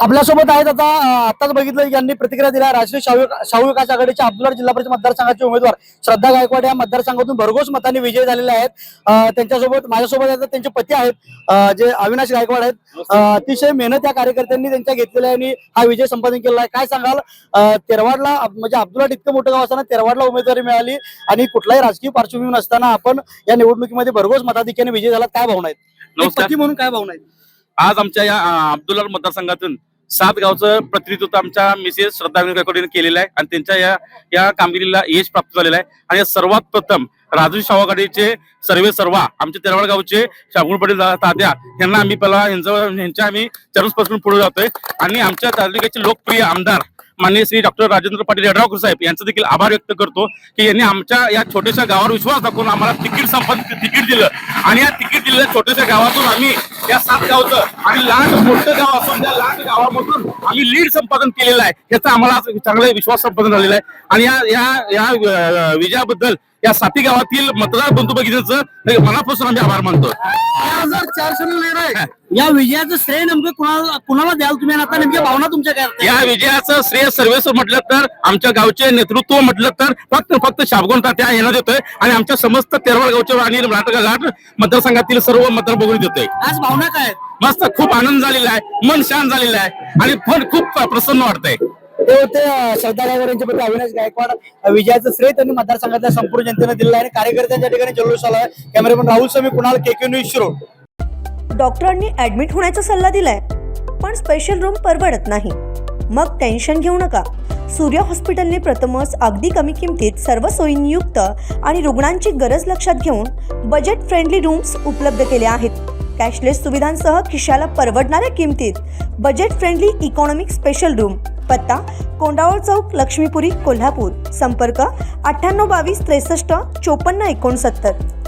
आपल्यासोबत आहेत आता आताच बघितलं यांनी प्रतिक्रिया दिल्या राष्ट्रीय शाहू विकास आघाडीच्या अब्दुललाट जिल्हा परिषद मतदारसंघाचे उमेदवार श्रद्धा गायकवाड या मतदारसंघातून भरघोस मतांनी विजयी झालेले आहेत। त्यांच्यासोबत माझ्यासोबत आहेत त्यांचे पती आहेत जे अविनाश गायकवाड आहेत। अतिशय मेहनत या कार्यकर्त्यांनी त्यांच्या घेतलेल्या आणि हा विजय संपादन केला आहे। काय सांगाल, तेरवाडला म्हणजे अब्दुललाट इतकं मोठं गाव असताना तेरवाडला उमेदवारी मिळाली आणि कुठलाही राजकीय पार्श्वभूमी नसताना आपण या निवडणुकीमध्ये भरघोस मताधिक्याने विजय झाला, काय भावना आहेत? पती म्हणून काय भावना आहेत? आज आमच्या या अब्दुललाट मतदारसंघातून 7 गावचं प्रतिनिधित्व आमच्या मिसेस श्रद्धा गायकवाड केलेलं आहे आणि त्यांच्या या कामगिरीला यश प्राप्त झालेलं आहे। आणि सर्वात प्रथम राजू शाहू आघाडीचे सर्वा आमच्या तेरवाड गावचे शाहू पाटील तात्या यांना आम्ही पहिला यांच्या आम्ही चरणस्पर्शून पुढे जातोय आणि आमच्या तालुक्याचे लोकप्रिय आमदार माननीय श्री डॉक्टर राजेंद्र पाटील यड्रावकर साहेब यांचा देखील आभार व्यक्त करतो की यांनी आमच्या या छोट्याशा गावावर विश्वास दाखवून आम्हाला तिकीट दिलं आणि या तिकीट दिलेल्या छोट्याशा गावातून आम्ही या 7 गावचं आणि लहान मोठं गाव असून त्या लहान गावामधून आम्ही लीड संपादन केलेलं आहे। याचा आम्हाला चांगला विश्वास संपादन झालेला आहे आणि या विजयाबद्दल या 7 गावातील मतदार बंधू भगिनींचं मनापासून आम्ही आभार मानतो। 4,400 या विजयाचं श्रेय नेमकं कुणाला द्याल तुम्ही? आता नेमक्या भावना तुमच्या काय? या विजयाचं श्रेय सर्वेस्वर म्हटलं तर आमच्या गावचे नेतृत्व म्हटलं तर फक्त शाबगोन तात्या यांना देतोय आणि आमच्या समस्त तेरवाड गावचे आणि घाट मतदारसंघातील सर्व मतदार बघून देतोय। आज भावना काय? मस्त, खूप आनंद झालेला आहे, मन शांत झालेलं आहे आणि पण खूप प्रसन्न वाटतंय। ते होते श्रद्धा गायकवाड यांचे पती अविनाश गायकवाड। विजयाचं श्रेय त्यांनी मतदारसंघातल्या संपूर्ण जनतेने दिलेलं आहे आणि कार्यकर्त्यांच्या ठिकाणी जल्लोष आला आहे। कॅमेरामन राहुल समी, कुणाल, KQ न्यूज, शिरोळ। डॉक्टरांनी ऍडमिट होण्याचा सल्ला दिलाय पण स्पेशल रूम परवडत नाही, मग टेन्शन घेऊ नका। सूर्य हॉस्पिटलने प्रथमच अगदी कमी किमतीत सर्व सोयींयुक्त आणि रुग्णांची गरज लक्षात घेऊन बजेट फ्रेंडली रूम्स उपलब्ध केले आहेत। कॅशलेस सुविधांसह खिशाला परवडणाऱ्या किमतीत budget friendly economic special room. पत्ता कोंडावळ चौक, लक्ष्मीपुरी, कोल्हापूर। संपर्क 9822 63 54 69।